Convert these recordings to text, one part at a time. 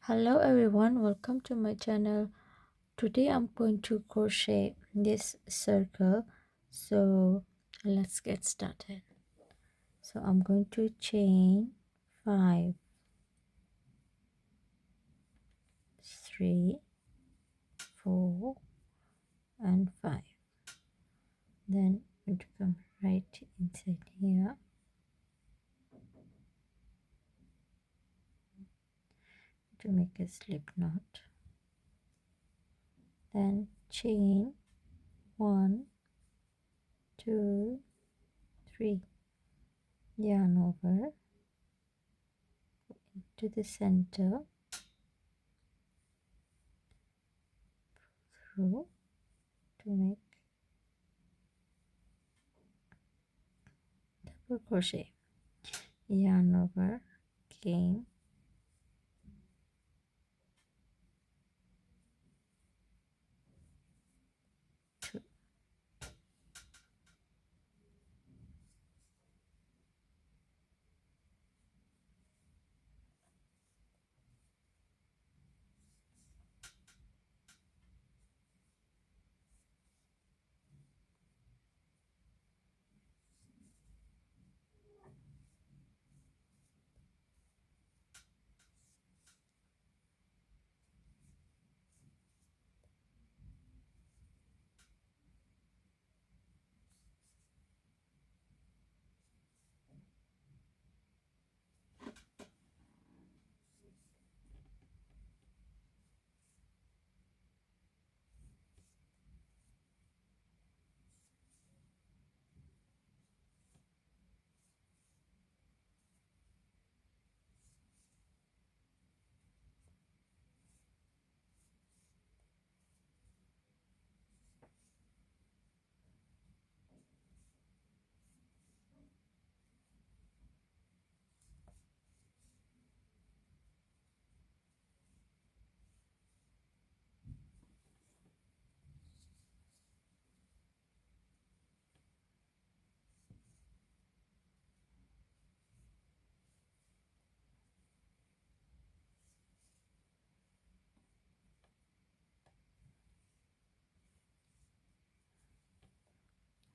Hello everyone, welcome to my channel. Today I'm going to crochet this circle, so let's get started. So I'm going to chain 5, 3, 4 and 5. Then I'm going to come right inside here to make a slip knot. Then chain 1, 2, 3, yarn over to the center, through to make double crochet, yarn over, again, two.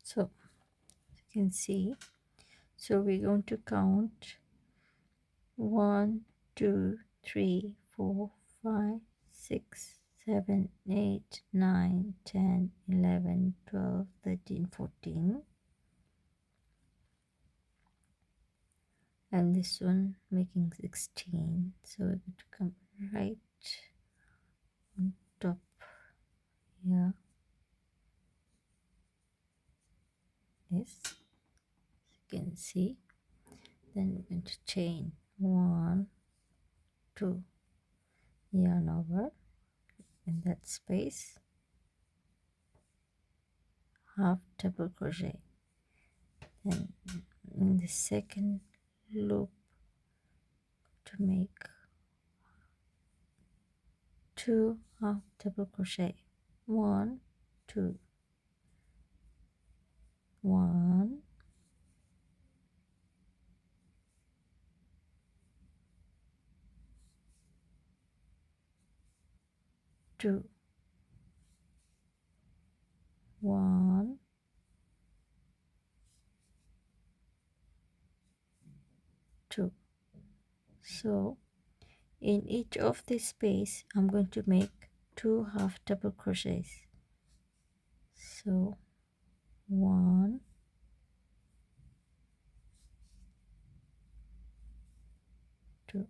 So you can see, so we're going to count 1, 2, 3, 4, 5, 6, 7, 8, 9, 10, 11, 12, 13, 14, and this one making 16. So we're going to come right on top here, this you can see. Then we're going to chain 1, 2, yarn over in that space, half double crochet. Then in the second loop to make 2 half double crochet, 1, 2, 1, 2, 1, 2. So in each of this space I'm going to make 2 half double crochets. So 1, 2,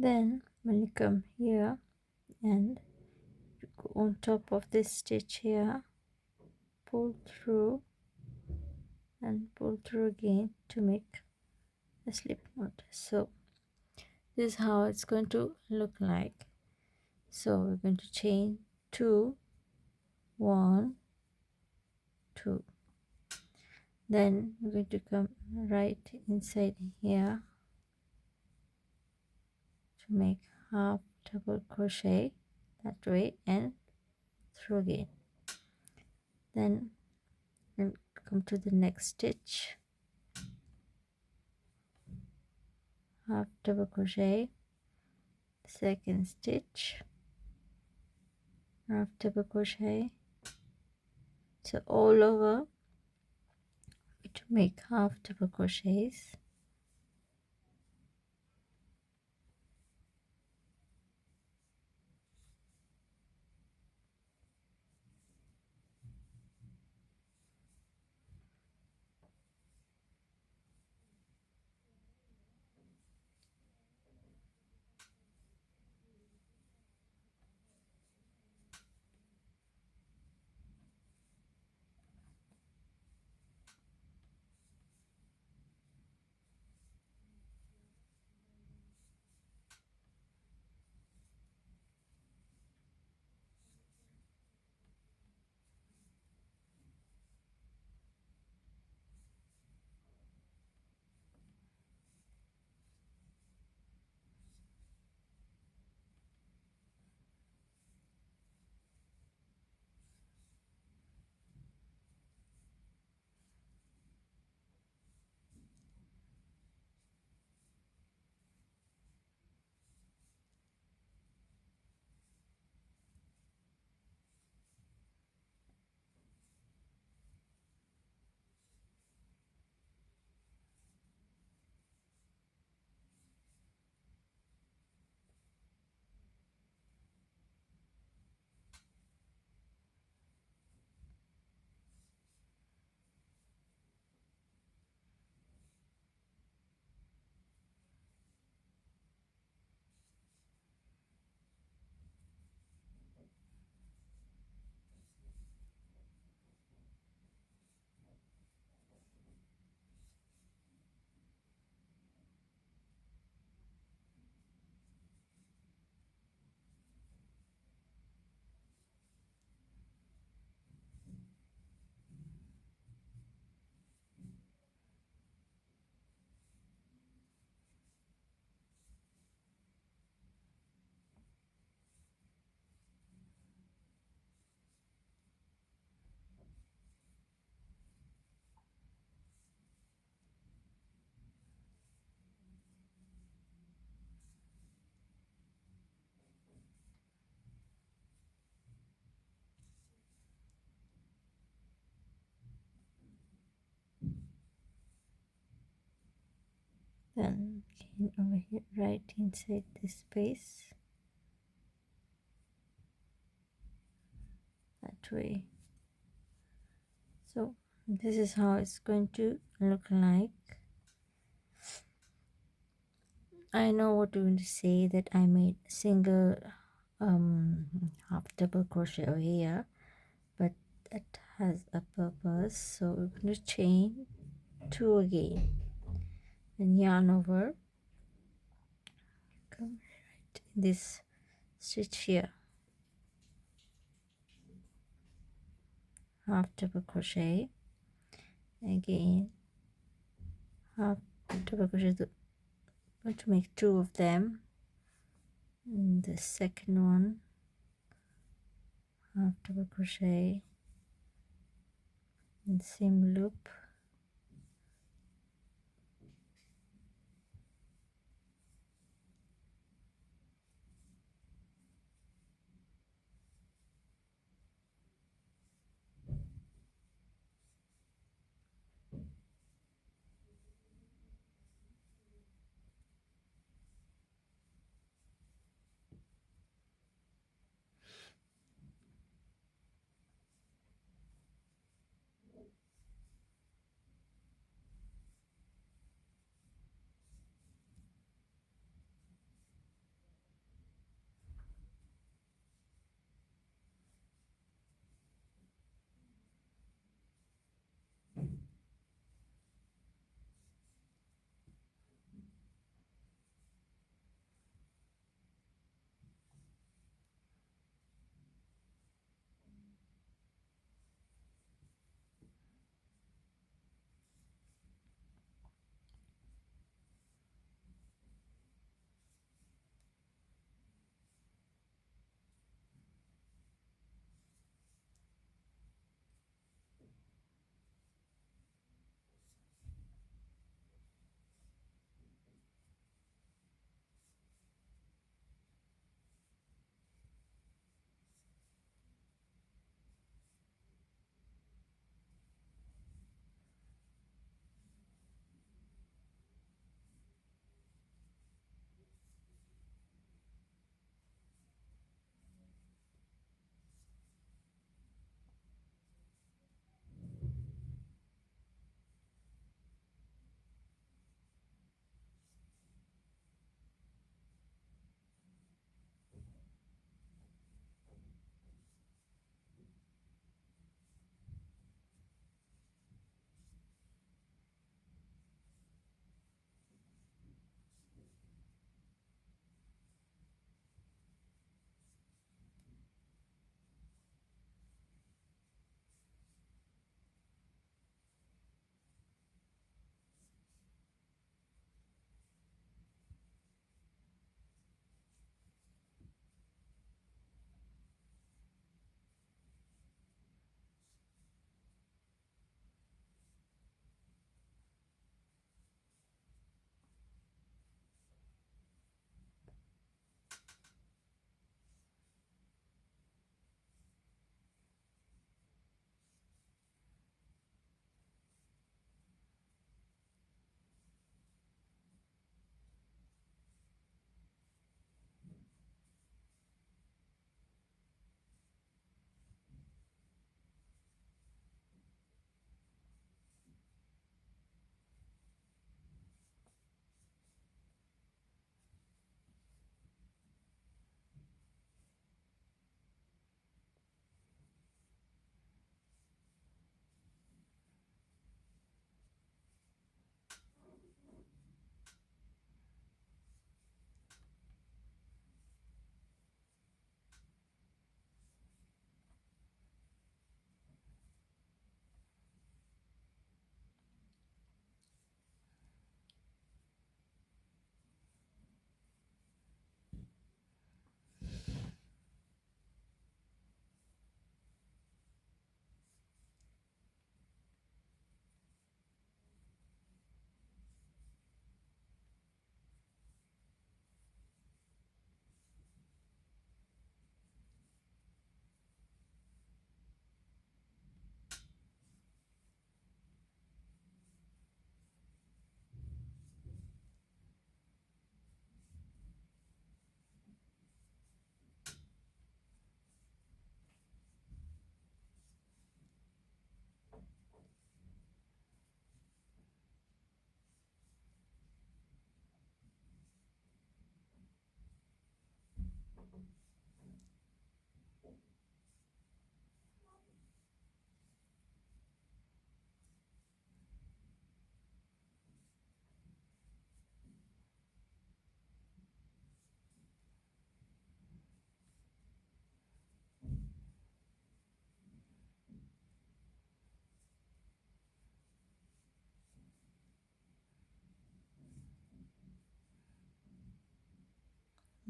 Then when you come here and you go on top of this stitch here, pull through and pull through again to make a slip knot. So this is how it's going to look like. So we're going to chain 2, 1, 2. Then we're going to come right inside here to make half double crochet that way and through again. Then we'll come to the next stitch, half double crochet, second stitch, half double crochet. So all over to make half double crochets. Then again over here, right inside this space, that way. So this is how it's going to look like. I know what you're going to say, that I made single half double crochet over here, but that has a purpose. So we're going to chain 2 again, then yarn over, come right in this stitch here, half double crochet, again half double crochet. I'm going to make 2 of them, and the second one half double crochet and same loop,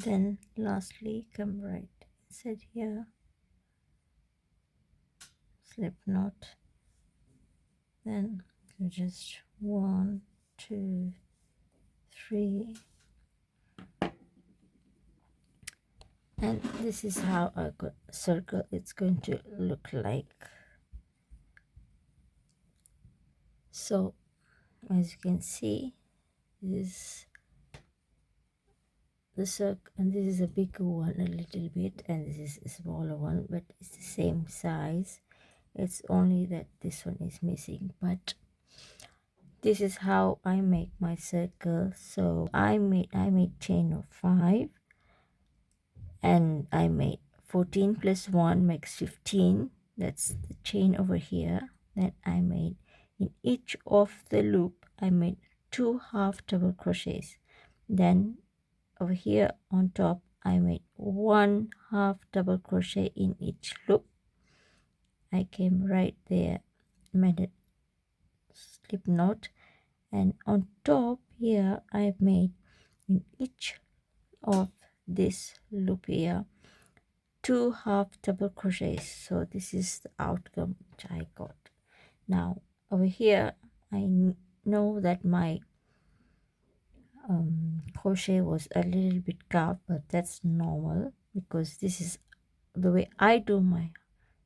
Then lastly come right inside here, slip knot, then just 1 2 3, and this is how a circle it's going to look like. So as you can see, this the circle, and this is a bigger one a little bit, and this is a smaller one, but it's the same size. It's only that this one is missing. But this is how I make my circle. So I made chain of 5, and I made 14 plus 1 makes 15. That's the chain over here that I made. In each of the loop I made 2 half double crochets. Then over here on top I made 1 half double crochet in each loop. I came right there, made a slip knot, and on top here I made in each of this loop here 2 half double crochets. So this is the outcome which I got. Now over here I know that my crochet was a little bit curved, but that's normal because this is the way I do my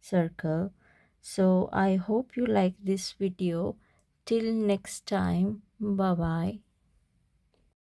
circle. So I hope you like this video. Till next time, bye bye.